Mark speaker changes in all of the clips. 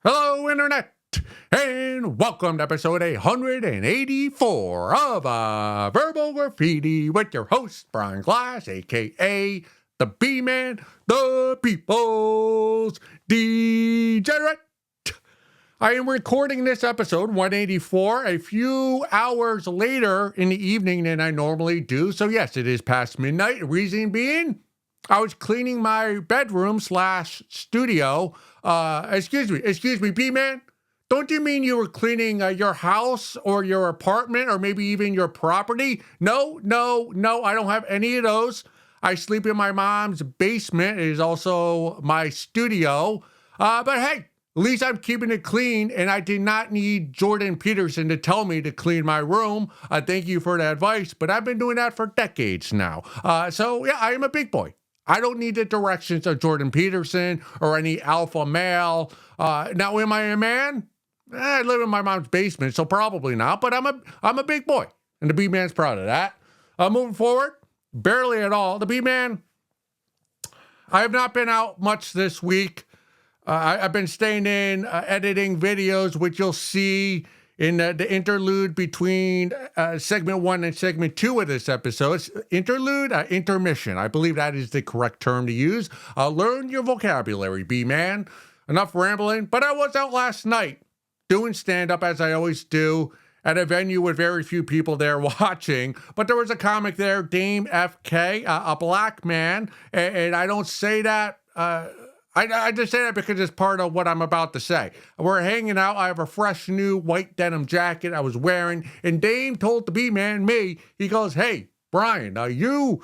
Speaker 1: Hello, Internet, and welcome to episode 184 of Verbal Graffiti with your host, Brian Glass, a.k.a. the B-Man, the People's Degenerate. I am recording this episode, 184, a few hours later in the evening than I normally do. So yes, it is past midnight. Reason being, I was cleaning my bedroom / studio. Excuse me, B-Man. Don't you mean you were cleaning your house or your apartment or maybe even your property? No, I don't have any of those. I sleep in my mom's basement. It is also my studio. But hey, at least I'm keeping it clean, and I did not need Jordan Peterson to tell me to clean my room. Thank you for the advice, but I've been doing that for decades now. So yeah, I am a big boy. I don't need the directions of Jordan Peterson or any alpha male. Now, am I a man? I live in my mom's basement, so probably not, but I'm a big boy, and the B-Man's proud of that. Moving forward, barely at all. The B-Man, I have not been out much this week. I've been staying in, editing videos, which you'll see in the interlude between segment 1 and segment 2 of this episode. It's interlude, intermission. I believe that is the correct term to use. Learn your vocabulary, B-Man. Enough rambling, but I was out last night doing stand-up, as I always do, at a venue with very few people there watching. But there was a comic there, Dame FK, a black man, and I don't say that... I just say that because it's part of what I'm about to say. We're hanging out. I have a fresh new white denim jacket I was wearing, and Dame told the B-Man, me, he goes, "Hey, Brian, you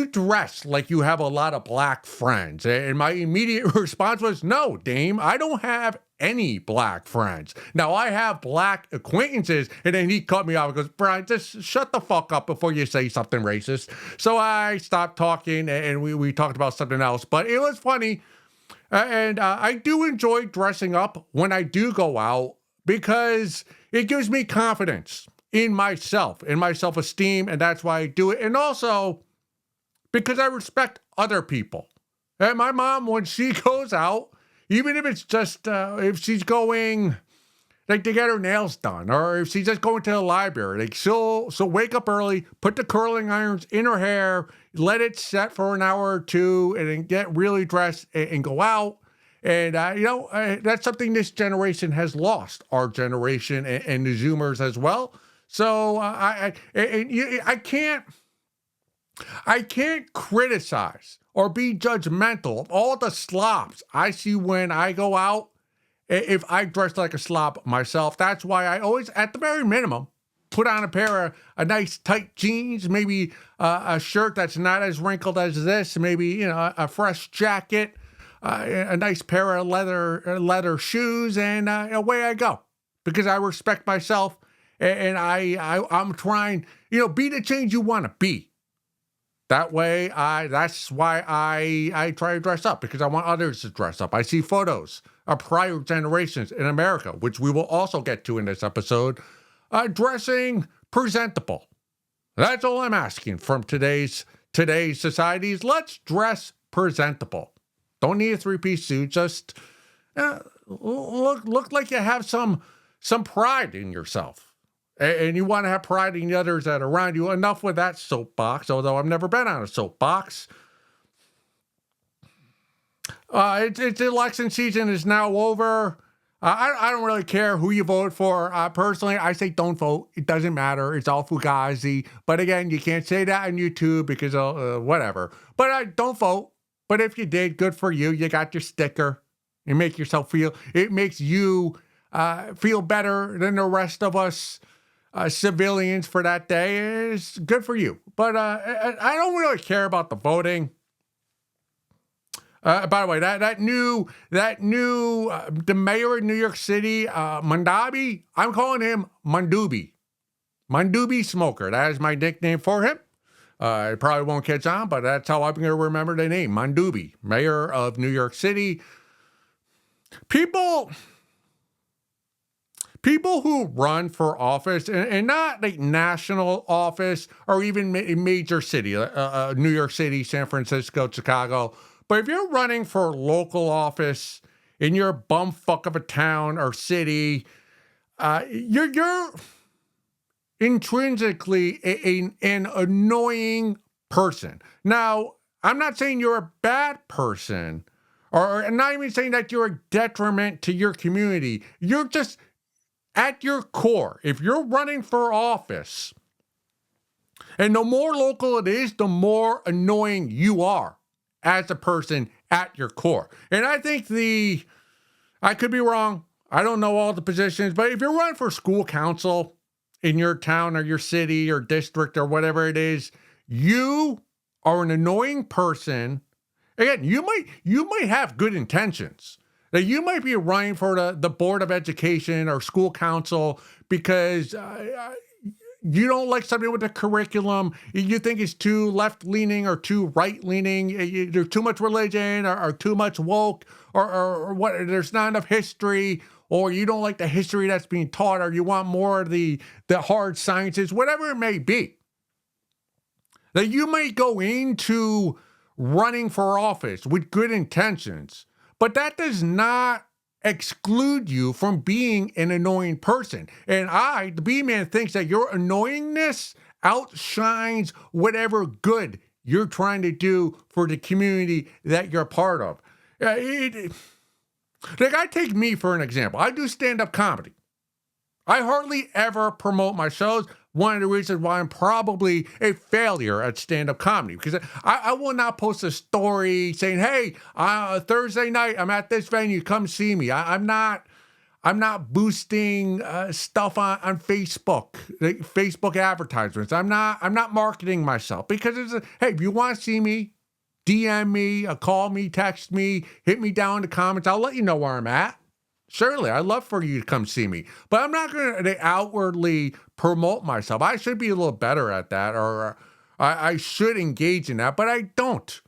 Speaker 1: dress like you have a lot of black friends." And my immediate response was, "No, Dame, I don't have any black friends. Now, I have black acquaintances." And then he cut me off and goes, "Brian, just shut the fuck up before you say something racist." So I stopped talking, and we talked about something else. But it was funny. And I do enjoy dressing up when I do go out because it gives me confidence in myself, in my self-esteem, and that's why I do it. And also because I respect other people. And my mom, when she goes out, even if it's just, if she's going, like, to get her nails done, or if she's just going to the library, like, she'll wake up early, put the curling irons in her hair, let it set for an hour or two, and then get really dressed and go out. And, that's something this generation has lost, our generation and the Zoomers as well. So I can't criticize or be judgmental of all the slobs I see when I go out if I dress like a slob myself. That's why I always, at the very minimum, put on a pair of nice tight jeans, maybe a shirt that's not as wrinkled as this, maybe a fresh jacket, a nice pair of leather shoes, and away I go. Because I respect myself, and I'm trying, be the change you want to be. That way, that's why I try to dress up, because I want others to dress up. I see photos of prior generations in America, which we will also get to in this episode, dressing presentable. That's all I'm asking from today's societies. Let's dress presentable. Don't need a 3-piece suit. Just look like you have some pride in yourself. And you want to have pride in the others that are around you. Enough with that soapbox, although I've never been on a soapbox. It's election season is now over. I don't really care who you vote for. Personally, I say don't vote. It doesn't matter. It's all fugazi. But again, you can't say that on YouTube because whatever. But don't vote. But if you did, good for you. You got your sticker. It makes you feel better than the rest of us civilians for that day. It's good for you. But I don't really care about the voting. By the way, the mayor of New York City, Mandabi, I'm calling him Mandubi. Mandubi Smoker. That is my nickname for him. It probably won't catch on, but that's how I'm going to remember the name. Mandubi, mayor of New York City. People who run for office, and not like national office or even major city, New York City, San Francisco, Chicago, but if you're running for local office in your bumfuck of a town or city, you're intrinsically an annoying person. Now, I'm not saying you're a bad person, or I'm not even saying that you're a detriment to your community. You're just, at your core, if you're running for office, and the more local it is, the more annoying you are as a person at your core. And I think I could be wrong. I don't know all the positions, but if you're running for school council in your town or your city or district or whatever it is, you are an annoying person. Again, you might have good intentions. That you might be running for the Board of Education or school council because you don't like something with the curriculum. You think it's too left-leaning or too right-leaning. There's too much religion or too much woke or what? There's not enough history, or you don't like the history that's being taught, or you want more of the hard sciences, whatever it may be. That you might go into running for office with good intentions, but that does not exclude you from being an annoying person. And the B-Man, thinks that your annoyingness outshines whatever good you're trying to do for the community that you're part of. Like, I take me for an example. I do stand-up comedy. I hardly ever promote my shows. One of the reasons why I'm probably a failure at stand-up comedy, because I will not post a story saying, "Hey, Thursday night I'm at this venue, come see me." I'm not boosting stuff on Facebook, like Facebook advertisements. I'm not marketing myself, because hey, if you want to see me, DM me, call me, text me, hit me down in the comments. I'll let you know where I'm at. Surely, I'd love for you to come see me, but I'm not going to outwardly promote myself. I should be a little better at that, or I should engage in that, but I don't.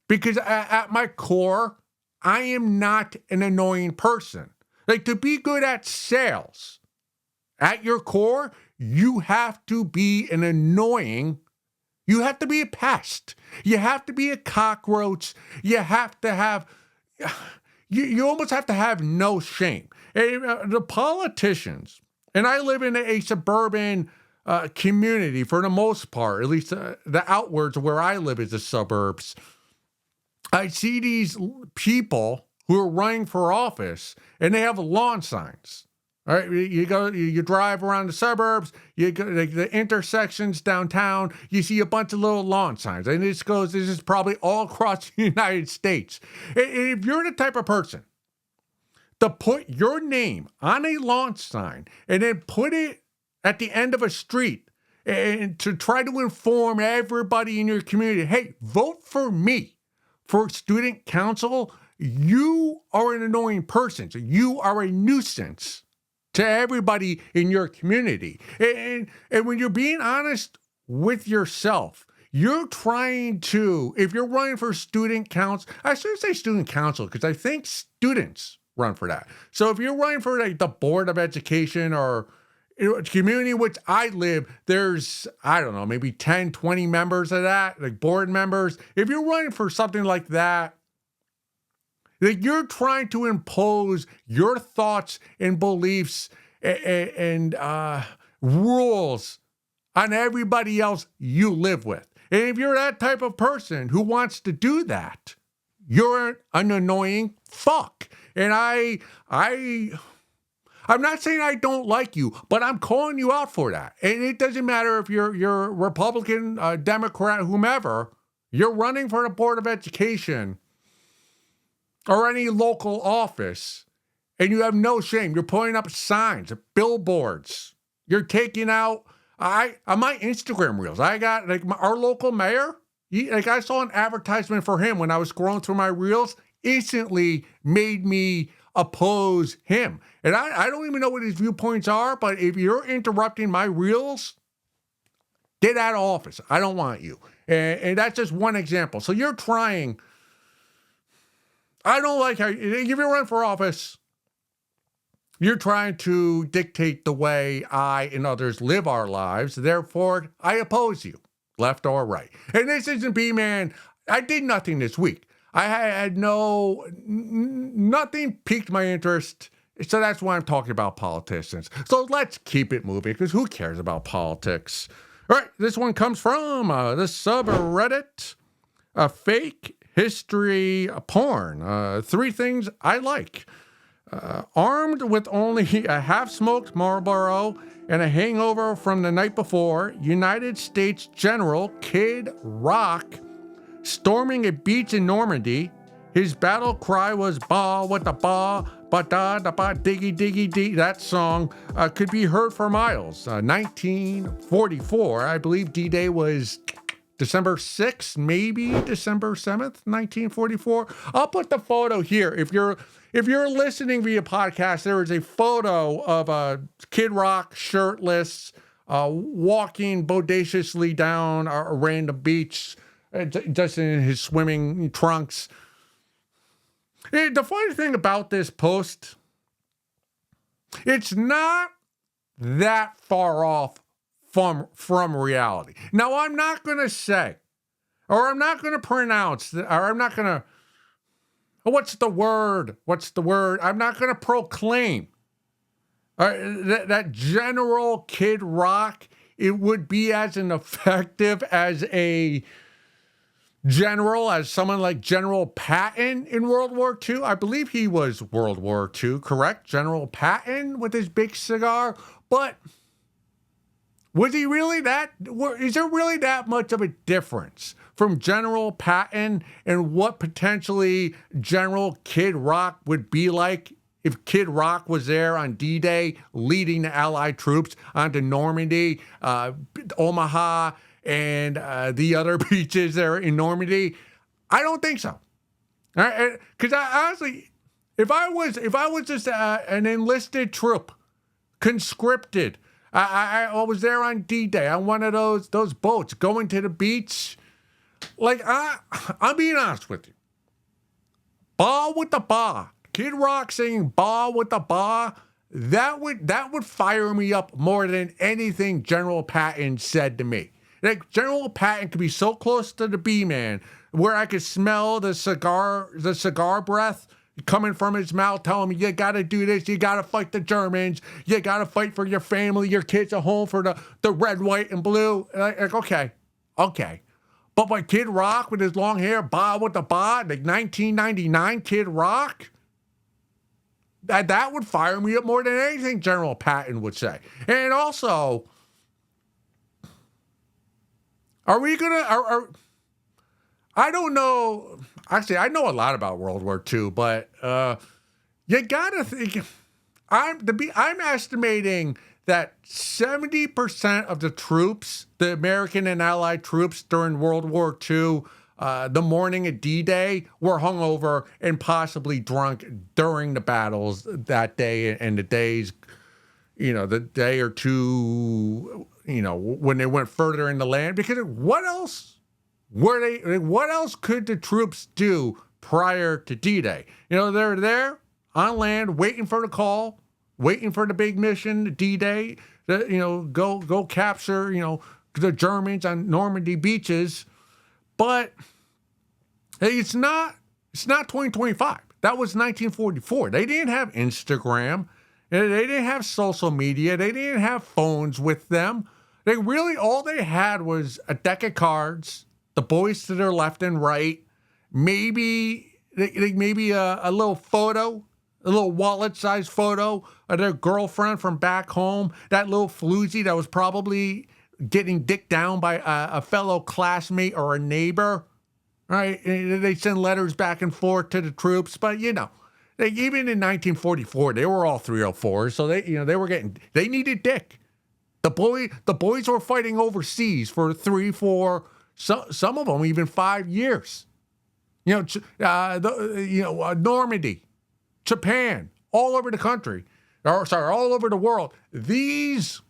Speaker 1: Because at my core, I am not an annoying person. Like, to be good at sales, at your core, you have to be you have to be a pest. You have to be a cockroach. You have to have... You almost have to have no shame. And, the politicians, and I live in a suburban community for the most part, at least the outwards where I live is the suburbs. I see these people who are running for office, and they have lawn signs. All right, you drive around the suburbs, you go the intersections downtown, you see a bunch of little lawn signs. And this is probably all across the United States. And if you're the type of person to put your name on a lawn sign and then put it at the end of a street and to try to inform everybody in your community, hey, vote for me for student council, you are an annoying person. So you are a nuisance to everybody in your community. And when you're being honest with yourself, you're trying to, if you're running for student council, I should say student council, because I think students run for that. So if you're running for like the Board of Education or community in which I live, there's, I don't know, maybe 10, 20 members of that, like board members. If you're running for something like that, that you're trying to impose your thoughts and beliefs and rules on everybody else you live with. And if you're that type of person who wants to do that, you're an annoying fuck. And I'm not saying I don't like you, but I'm calling you out for that. And it doesn't matter if you're Republican, Democrat, whomever, you're running for the Board of Education or any local office, and you have no shame. You're putting up signs, billboards. You're taking out, on my Instagram reels, I got, like, our local mayor, I saw an advertisement for him when I was scrolling through my reels, instantly made me oppose him. And I don't even know what his viewpoints are, but if you're interrupting my reels, get out of office. I don't want you. And that's just one example. So you're trying... I don't like how, if you run for office, you're trying to dictate the way I and others live our lives. Therefore, I oppose you, left or right. And this isn't B-Man. I did nothing this week. I had nothing piqued my interest. So that's why I'm talking about politicians. So let's keep it moving, because who cares about politics? All right, this one comes from the subreddit, fake history porn. 3 things I like. Armed with only a half-smoked Marlboro and a hangover from the night before, United States General Kid Rock storming a beach in Normandy. His battle cry was "Ba with the ba, ba da da ba, diggy diggy dee." That song could be heard for miles. 1944, I believe D-Day was December 6th, maybe December 7th, 1944. I'll put the photo here. If you're listening via podcast, there is a photo of Kid Rock shirtless, walking bodaciously down a random beach, just in his swimming trunks. The funny thing about this post, it's not that far off from reality. Now, I'm not going to say, or I'm not going to pronounce, or I'm not going to, what's the word? I'm not going to proclaim that General Kid Rock, it would be as effective as a general, as someone like General Patton in World War II. I believe he was World War II, correct? General Patton with his big cigar. But was he really that? Is there really that much of a difference from General Patton and what potentially General Kid Rock would be like if Kid Rock was there on D-Day leading the Allied troops onto Normandy, Omaha, and the other beaches there in Normandy? I don't think so. Because honestly, if I was just an enlisted troop, conscripted, I was there on D-Day on one of those boats going to the beach. Like, I'm being honest with you. Ba with the ba. Kid Rock saying ba with the ba. That would fire me up more than anything General Patton said to me. Like, General Patton could be so close to the B-man where I could smell the cigar breath coming from his mouth, telling me, you got to do this, you got to fight the Germans, you got to fight for your family, your kids are home for the red, white, and blue. Like, okay. But my Kid Rock with his long hair, ba with the ba, like 1999 Kid Rock, that would fire me up more than anything General Patton would say. And also, are we gonna? I don't know. Actually, I know a lot about World War II, but you gotta think. I'm estimating that 70% of the troops, the American and Allied troops during World War II, the morning of D-Day, were hungover and possibly drunk during the battles that day and the days, the day or two, when they went further in the land. Because what else could the troops do prior to D-Day? They're there on land waiting for the call, waiting for the big mission, D-Day, go capture, the Germans on Normandy beaches. But it's not 2025. That was 1944. They didn't have Instagram. They didn't have social media. They didn't have phones with them. All they had was a deck of cards, the boys to their left and right, maybe a little photo, a little wallet-sized photo of their girlfriend from back home, that little floozy that was probably getting dicked down by a fellow classmate or a neighbor, right? They send letters back and forth to the troops, but even in 1944, they were all 304s, so they needed dick. The boys were fighting overseas for 3, 4, some of them even 5 years. Normandy, Japan, all over the country, all over the world. These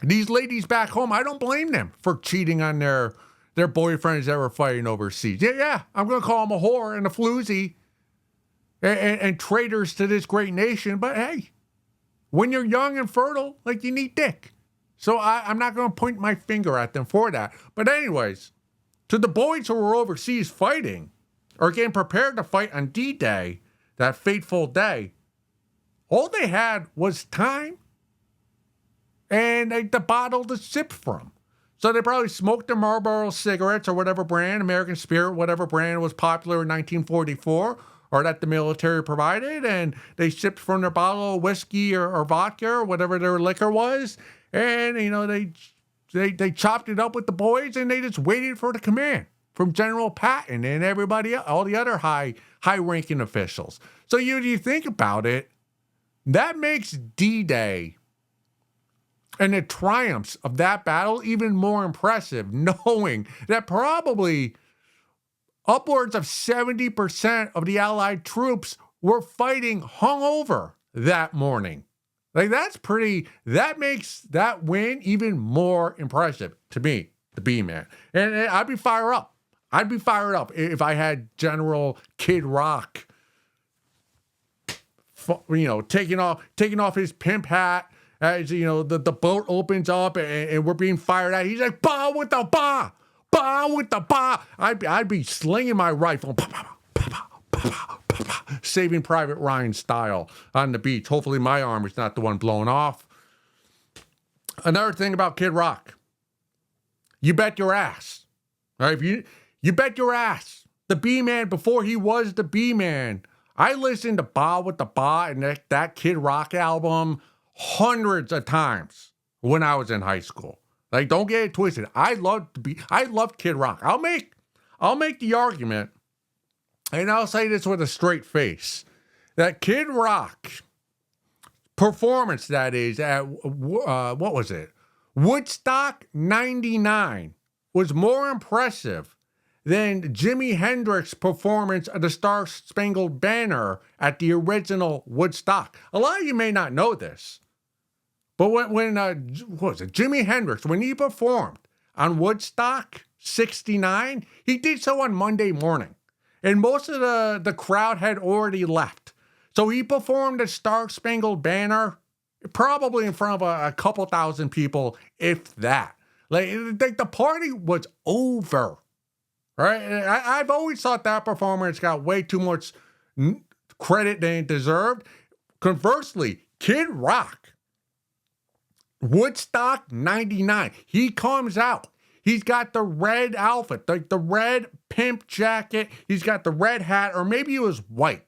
Speaker 1: ladies back home, I don't blame them for cheating on their boyfriends that were fighting overseas. Yeah, I'm going to call them a whore and a floozy and traitors to this great nation. But hey, when you're young and fertile, you need dick. So I'm not going to point my finger at them for that. But anyways, to the boys who were overseas fighting, or getting prepared to fight on D-Day, that fateful day, all they had was time and the bottle to sip from. So they probably smoked their Marlboro cigarettes or whatever brand, American Spirit, whatever brand was popular in 1944, or that the military provided, and they sipped from their bottle of whiskey or vodka or whatever their liquor was, and they chopped it up with the boys, and they just waited for the command from General Patton and everybody else, all the other high-ranking officials. So you think about it, that makes D-Day and the triumphs of that battle even more impressive, knowing that probably upwards of 70% of the Allied troops were fighting hungover that morning. Like, that makes that win even more impressive to me, the B-Man. And I'd be fired up. I'd be fired up if I had General Kid Rock, taking off his pimp hat as, the boat opens up and we're being fired at. He's like, bah with the bah, bah with the bah. I'd be slinging my rifle, Saving Private Ryan style on the beach. Hopefully my arm is not the one blown off. Another thing about Kid Rock, you bet your ass. All right, you bet your ass. The B-Man, before he was the B-Man, I listened to Ba with the Ba and that Kid Rock album hundreds of times when I was in high school. Like, don't get it twisted. I loved Kid Rock. I'll make the argument, and I'll say this with a straight face, that Kid Rock performance, that is, at what was it? Woodstock 99 was more impressive than Jimi Hendrix's performance of the Star Spangled Banner at the original Woodstock. A lot of you may not know this, but when what was it? Jimi Hendrix, when he performed on Woodstock 69, he did so on Monday morning, and most of the crowd had already left. So he performed the Star Spangled Banner probably in front of a couple thousand people, if that. Like the party was over. Right? I've always thought that performance got way too much credit than it deserved. Conversely, Kid Rock, Woodstock 99, he comes out. He's got the red outfit, the red pimp jacket. He's got the red hat, or maybe it was white.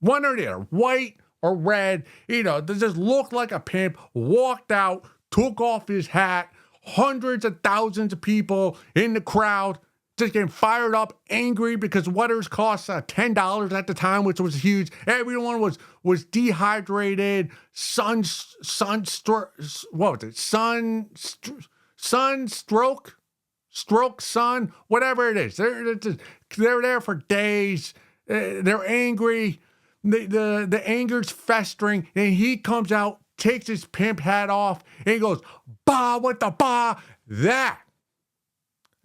Speaker 1: One or the other, white or red. They just looked like a pimp, walked out, took off his hat. Hundreds of thousands of people in the crowd just getting fired up, angry because waters cost $10 at the time, which was huge. Everyone was dehydrated, sunstroke, whatever it is. They're there for days. They're angry. The anger's festering, and he comes out, takes his pimp hat off, and he goes, "Bah with the bah."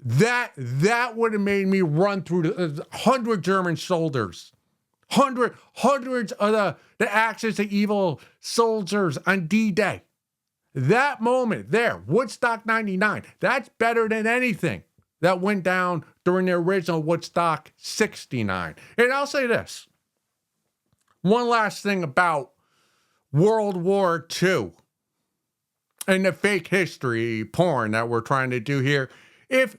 Speaker 1: That would have made me run through the 100 German soldiers, hundreds of the axis of evil soldiers on D-Day. That moment there, Woodstock 99, that's better than anything that went down during the original Woodstock 69. And I'll say this, one last thing about World War II and the fake history porn that we're trying to do here. If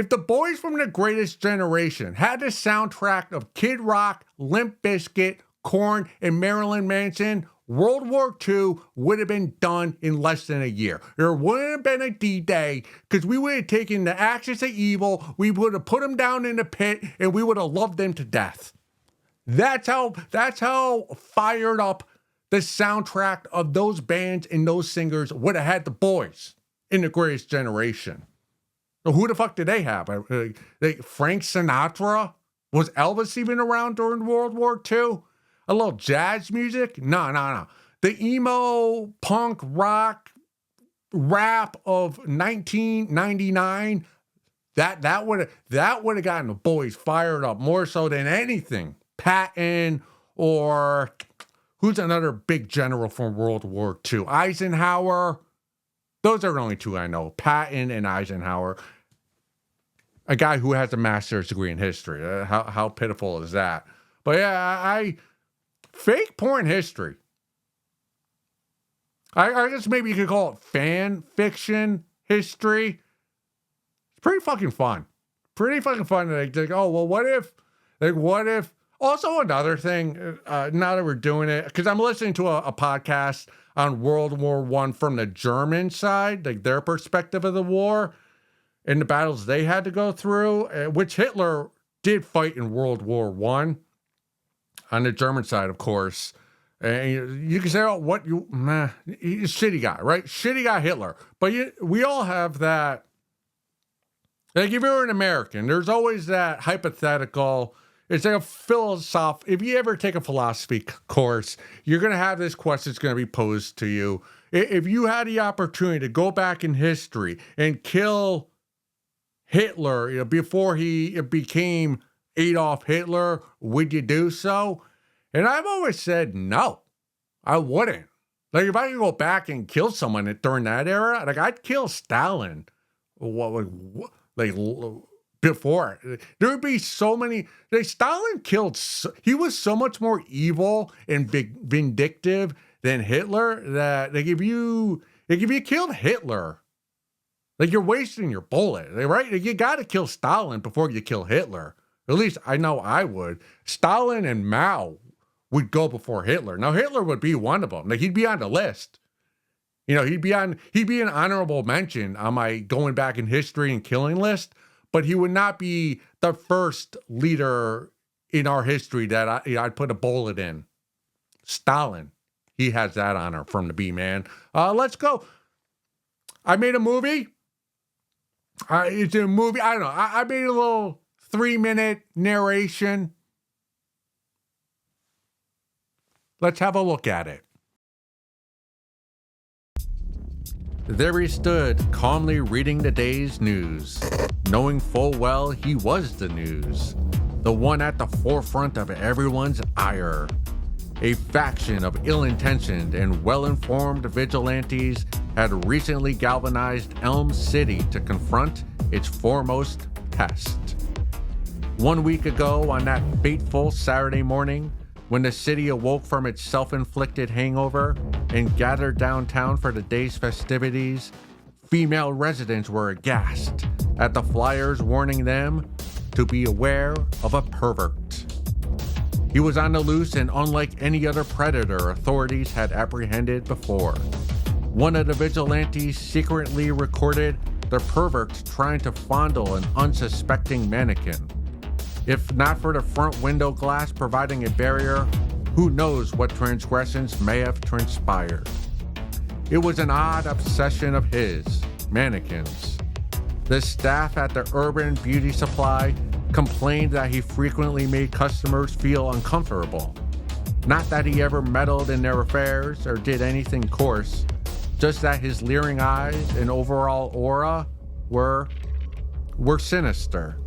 Speaker 1: the boys from The Greatest Generation had the soundtrack of Kid Rock, Limp Bizkit, Korn, and Marilyn Manson, World War II would have been done in less than a year. There wouldn't have been a D-Day, because we would have taken the axis of evil, we would have put them down in the pit, and we would have loved them to death. That's how fired up the soundtrack of those bands and those singers would have had the boys in The Greatest Generation. Who the fuck did they have? Frank Sinatra? Was Elvis even around during World War II? A little jazz music? No. The emo, punk, rock, rap of 1999, that would have gotten the boys fired up more so than anything. Patton, or who's another big general from World War II? Eisenhower. Those are the only two I know, Patton and Eisenhower. a guy who has a master's degree in history. How pitiful is that? But yeah, I fake porn history. I guess maybe you could call it fan fiction history. It's pretty fucking fun. Pretty fucking fun. Like, oh, well, what if, also another thing, now that we're doing it, because I'm listening to a podcast on World War I from the German side, like their perspective of the war and the battles they had to go through, which Hitler did fight in World War I on the German side, of course. And you can say, oh, he's a shitty guy, right? Shitty guy Hitler. But we all have that. Like if you're an American, there's always that hypothetical. It's like a if you ever take a philosophy course, you're going to have this question that's going to be posed to you. If you had the opportunity to go back in history and kill Hitler, before he became Adolf Hitler, would you do so? And I've always said, no, I wouldn't. Like, if I could go back and kill someone during that era, like, I'd kill Stalin. Before. There would be so many. Like, Stalin he was so much more evil and vindictive than Hitler that, like, if you killed Hitler, like, you're wasting your bullet, right? Like, you got to kill Stalin before you kill Hitler. At least I know I would. Stalin and Mao would go before Hitler. Now, Hitler would be one of them. Like, he'd be on the list. He'd be an honorable mention on my going back in history and killing list, but he would not be the first leader in our history that I'd put a bullet in. Stalin. He has that honor from the B-Man. Let's go. I made a movie. It's a movie. I don't know. I made a little 3-minute narration. Let's have a look at it. There he stood, calmly reading the day's news, knowing full well he was the news, the one at the forefront of everyone's ire. A faction of ill-intentioned and well-informed vigilantes had recently galvanized Elm City to confront its foremost pest. 1 week ago, on that fateful Saturday morning, when the city awoke from its self-inflicted hangover and gathered downtown for the day's festivities, female residents were aghast at the flyers warning them to be aware of a pervert. He was on the loose and unlike any other predator authorities had apprehended before. One of the vigilantes secretly recorded the pervert trying to fondle an unsuspecting mannequin. If not for the front window glass providing a barrier, who knows what transgressions may have transpired. It was an odd obsession of his, mannequins. The staff at the Urban Beauty Supply complained that he frequently made customers feel uncomfortable. Not that he ever meddled in their affairs or did anything coarse, just that his leering eyes and overall aura were sinister.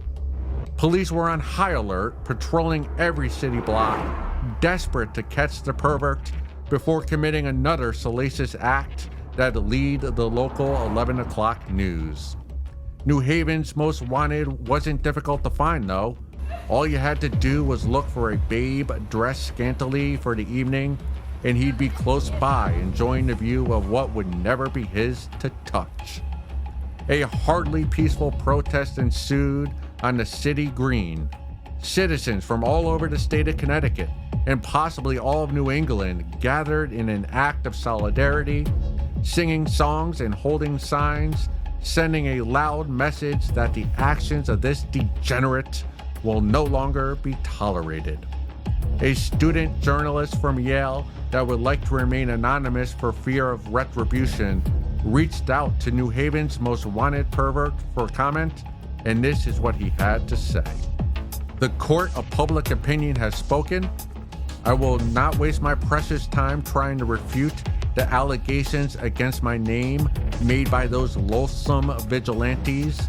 Speaker 1: Police were on high alert, patrolling every city block, desperate to catch the pervert before committing another salacious act that'd lead the local 11 o'clock news. New Haven's most wanted wasn't difficult to find, though. All you had to do was look for a babe dressed scantily for the evening, and he'd be close by, enjoying the view of what would never be his to touch. A hardly peaceful protest ensued on the city green. Citizens from all over the state of Connecticut and possibly all of New England gathered in an act of solidarity, singing songs and holding signs, sending a loud message that the actions of this degenerate will no longer be tolerated. A student journalist from Yale that would like to remain anonymous for fear of retribution reached out to New Haven's most wanted pervert for comment, and this is what he had to say. The court of public opinion has spoken. I will not waste my precious time trying to refute the allegations against my name made by those loathsome vigilantes.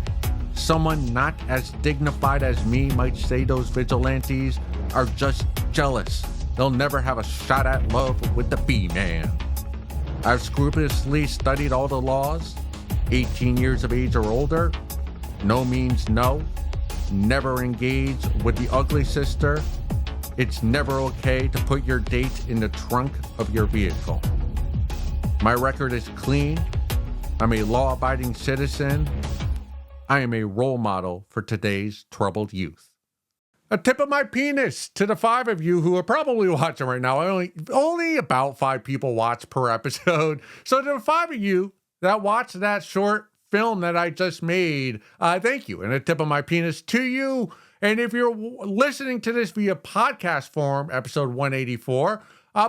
Speaker 1: Someone not as dignified as me might say those vigilantes are just jealous. They'll never have a shot at love with the B-Man. I've scrupulously studied all the laws, 18 years of age or older, no means no. Never engage with the ugly sister. It's never okay to put your date in the trunk of your vehicle. My record is clean. I'm a law-abiding citizen. I am a role model for today's troubled youth. A tip of my penis to the 5 of you who are probably watching right now. Only about 5 people watch per episode. So to the 5 of you that watched that short film that I just made, thank you. And a tip of my penis to you. And if you're listening to this via podcast form, episode 184,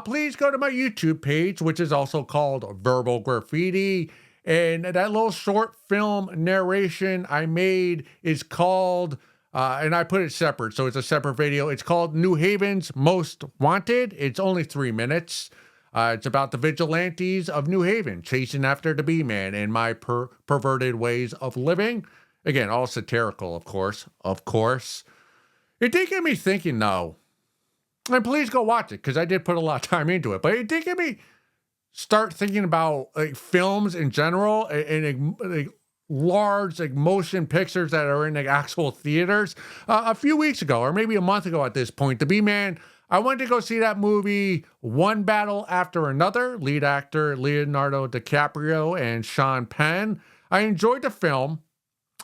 Speaker 1: please go to my YouTube page, which is also called Verbal Graffiti. And that little short film narration I made is called... and I put it separate, so it's a separate video. It's called New Haven's Most Wanted. It's only 3 minutes. It's about the vigilantes of New Haven chasing after the B-Man and my perverted ways of living. Again, all satirical, of course. Of course. It did get me thinking, though. And please go watch it, because I did put a lot of time into it. But it did get me start thinking about films in general and large motion pictures that are in actual theaters. A few weeks ago, or maybe a month ago at this point, the B-Man, I went to go see that movie One Battle After Another, lead actor Leonardo DiCaprio and Sean Penn. I enjoyed the film,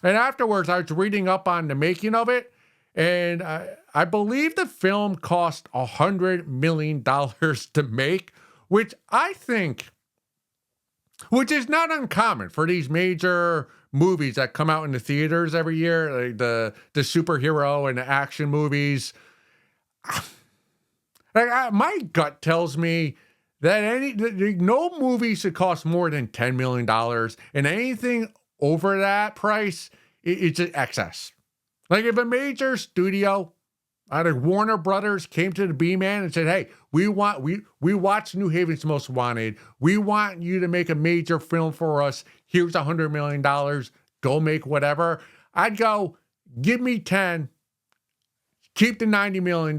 Speaker 1: and afterwards I was reading up on the making of it, and I believe the film cost $100 million to make, which I think... which is not uncommon for these major movies that come out in the theaters every year, like the superhero and the action movies. My gut tells me that no movie should cost more than $10 million, and anything over that price, it's an excess. Like if a major studio, like Warner Brothers, came to the B-Man and said, "Hey, we watch New Haven's Most Wanted. We want you to make a major film for us. Here's $100 million. Go make whatever." I'd go, give me 10. Keep the $90 million.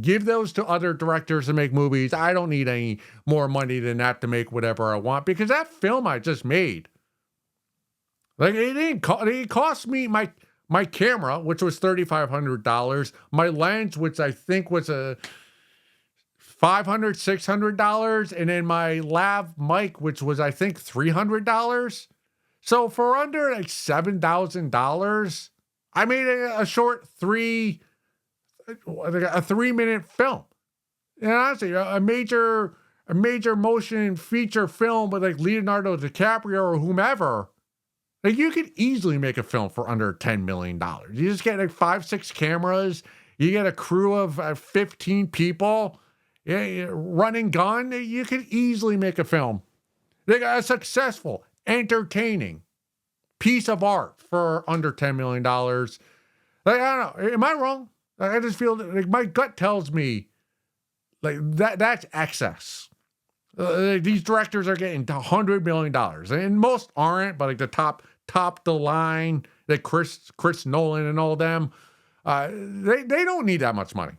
Speaker 1: Give those to other directors to make movies. I don't need any more money than that to make whatever I want, because that film I just made, like it cost me my camera, which was $3,500, my lens, which I think was a $500, $600, and then my lav mic, which was I think $300. So for under like $7,000, I made a short 3-minute film. And honestly, a major motion feature film with like Leonardo DiCaprio or whomever. Like you could easily make a film for under $10 million. You just get like 5-6 cameras. You get a crew of 15 people, running gun. You could easily make a film. They got a successful, entertaining piece of art for under $10 million. Like, I don't know. Am I wrong? I just feel like my gut tells me like that's excess. These directors are getting $100 million, and most aren't, but like the top the line, like Chris Nolan and all them, they don't need that much money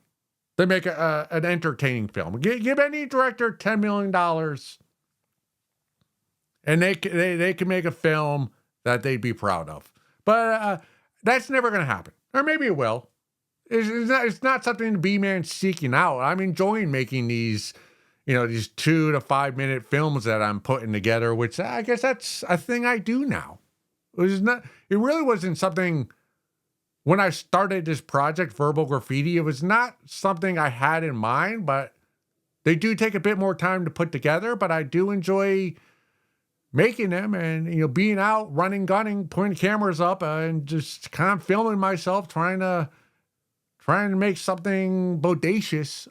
Speaker 1: to make an entertaining film. Give any director $10 million, and they can make a film that they'd be proud of. But that's never going to happen, or maybe it will. It's not something to be seeking out. I'm enjoying making these, these 2 to 5 minute films that I'm putting together, which I guess that's a thing I do now. It really wasn't something when I started this project, Verbal Graffiti. It was not something I had in mind, but they do take a bit more time to put together. But I do enjoy making them, and being out, running, gunning, pointing cameras up, and just kind of filming myself, trying to make something audacious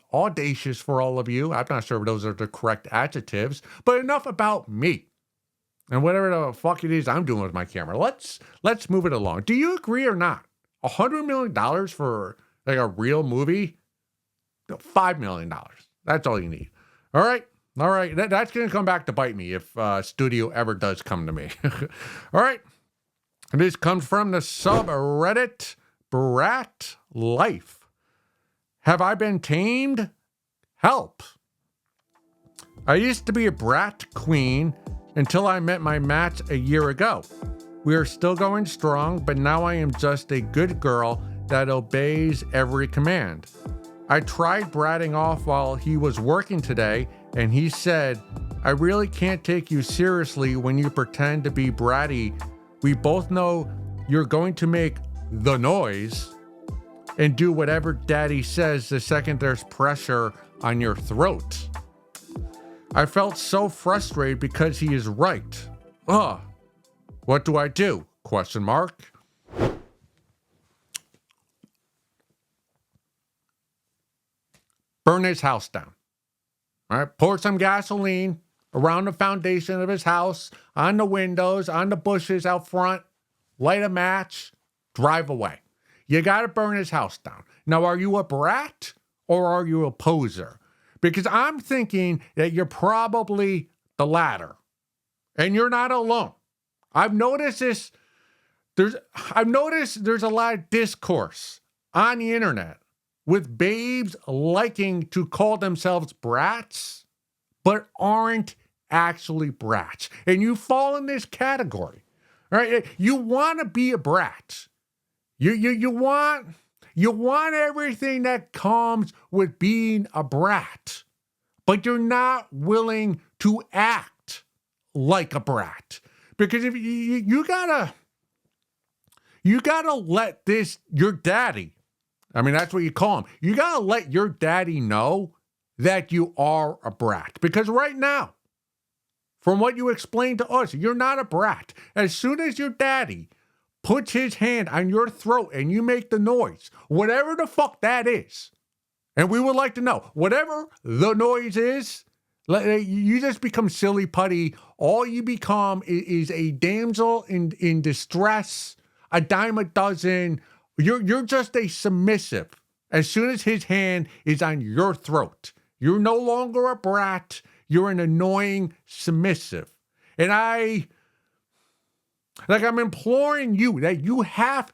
Speaker 1: for all of you. I'm not sure if those are the correct adjectives, but enough about me and whatever the fuck it is I'm doing with my camera. Let's move it along. Do you agree or not? $100 million for like a real movie? $5 million. That's all you need. All right. That's going to come back to bite me if studio ever does come to me. All right. And this comes from the subreddit Brat Life. Have I been tamed? Help. I used to be a brat queen until I met my match a year ago. We are still going strong, but now I am just a good girl that obeys every command. I tried bratting off while he was working today, and he said, I really can't take you seriously when you pretend to be bratty. We both know you're going to make the noise and do whatever daddy says the second there's pressure on your throat. I felt so frustrated because he is right. Ugh. What do I do? Question mark. Burn his house down. All right, pour some gasoline around the foundation of his house, on the windows, on the bushes out front, light a match, drive away. You got to burn his house down. Now, are you a brat or are you a poser? Because I'm thinking that you're probably the latter. And you're not alone. I've noticed this. There's a lot of discourse on the internet with babes liking to call themselves brats, but aren't actually brats. And you fall in this category. All right? You want to be a brat. You want everything that comes with being a brat, but you're not willing to act like a brat. Because if you gotta let your daddy, I mean, that's what you call him. You gotta let your daddy know that you are a brat. Because right now, from what you explained to us, you're not a brat. As soon as your daddy puts his hand on your throat and you make the noise, whatever the fuck that is, and we would like to know, whatever the noise is, you just become silly putty. All you become is a damsel in distress, a dime a dozen. You're just a submissive. As soon as his hand is on your throat, you're no longer a brat. You're an annoying submissive. And I'm imploring you that you have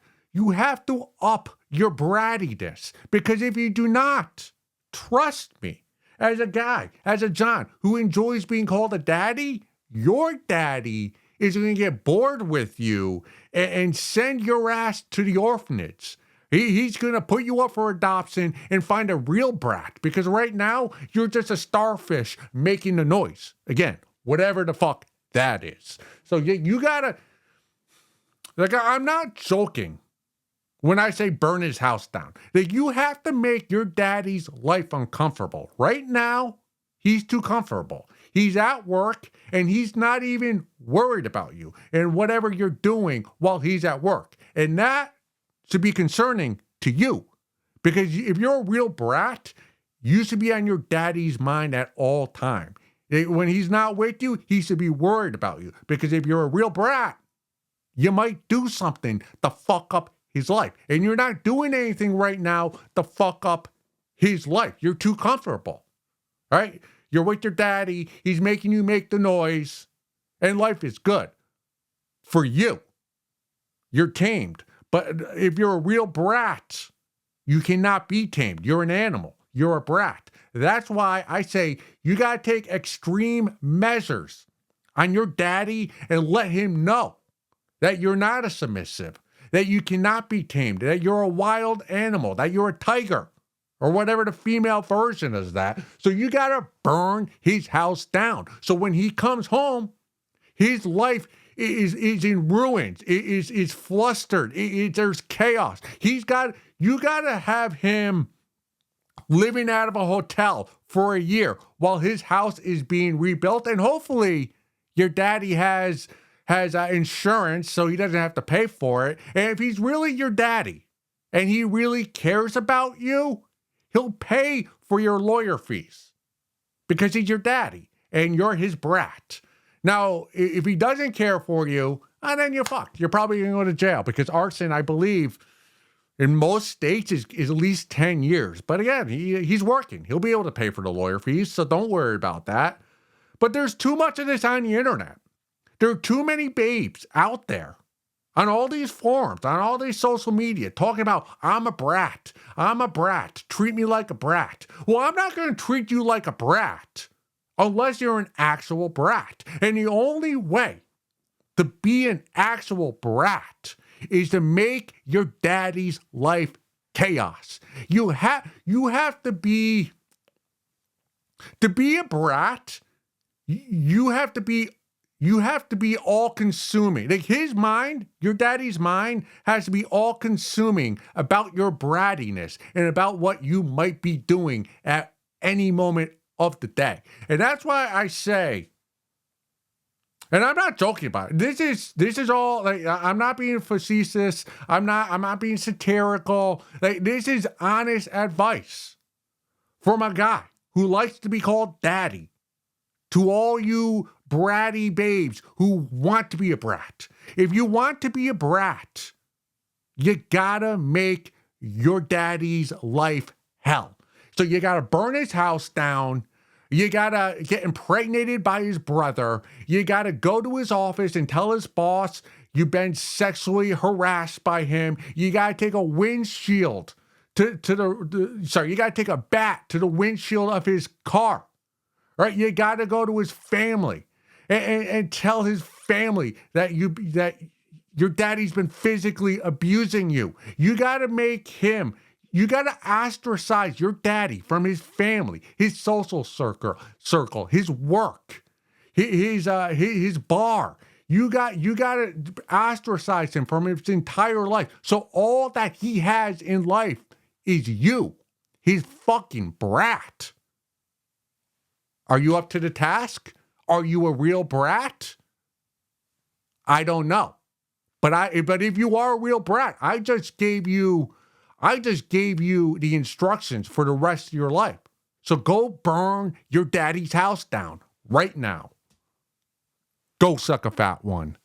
Speaker 1: to up your brattiness. Because if you do not, trust me, as a guy, as a John who enjoys being called a daddy, your daddy is going to get bored with you and send your ass to the orphanage. He's going to put you up for adoption and find a real brat, because right now you're just a starfish making the noise. Again, whatever the fuck that is. So you gotta, I'm not joking when I say burn his house down. That you have to make your daddy's life uncomfortable. Right now, he's too comfortable. He's at work and he's not even worried about you and whatever you're doing while he's at work. And that should be concerning to you. Because if you're a real brat, you should be on your daddy's mind at all time. When he's not with you, he should be worried about you. Because if you're a real brat, you might do something to fuck up his life. And you're not doing anything right now to fuck up his life. You're too comfortable, right? You're with your daddy. He's making you make the noise. And life is good for you. You're tamed. But if you're a real brat, you cannot be tamed. You're an animal. You're a brat. That's why I say you got to take extreme measures on your daddy and let him know that you're not a submissive, that you cannot be tamed, that you're a wild animal, that you're a tiger, or whatever the female version is that. So you got to burn his house down. So when he comes home, his life is in ruins, is flustered, there's chaos. You got to have him living out of a hotel for a year while his house is being rebuilt. And hopefully your daddy has insurance so he doesn't have to pay for it. And if he's really your daddy and he really cares about you, he'll pay for your lawyer fees because he's your daddy and you're his brat. Now, if he doesn't care for you, then you're fucked. You're probably going to go to jail because arson, I believe, in most states is at least 10 years. But again, he's working. He'll be able to pay for the lawyer fees, so don't worry about that. But there's too much of this on the internet. There are too many babes out there on all these forums, on all these social media, talking about, I'm a brat. Treat me like a brat. Well, I'm not going to treat you like a brat unless you're an actual brat. And the only way To be an actual brat is to make your daddy's life chaos. You have to be a brat. You have to be all consuming. Like his mind, your daddy's mind has to be all consuming about your brattiness and about what you might be doing at any moment of the day. And that's why I say, and I'm not joking about it. This is all like I'm not being facetious. I'm not being satirical. Like this is honest advice from a guy who likes to be called daddy. To all you bratty babes who want to be a brat. If you want to be a brat, you gotta make your daddy's life hell. So you gotta burn his house down. You gotta get impregnated by his brother. You gotta go to his office and tell his boss you've been sexually harassed by him. You gotta take a windshield you gotta take a bat to the windshield of his car. Right? You gotta go to his family and tell his family that your daddy's been physically abusing you. You gotta ostracize your daddy from his family, his social circle, his work, his bar. You gotta ostracize him from his entire life. So all that he has in life is you, his fucking brat. Are you up to the task? Are you a real brat? I don't know. But if you are a real brat, I just gave you the instructions for the rest of your life. So go burn your daddy's house down right now. Go suck a fat one.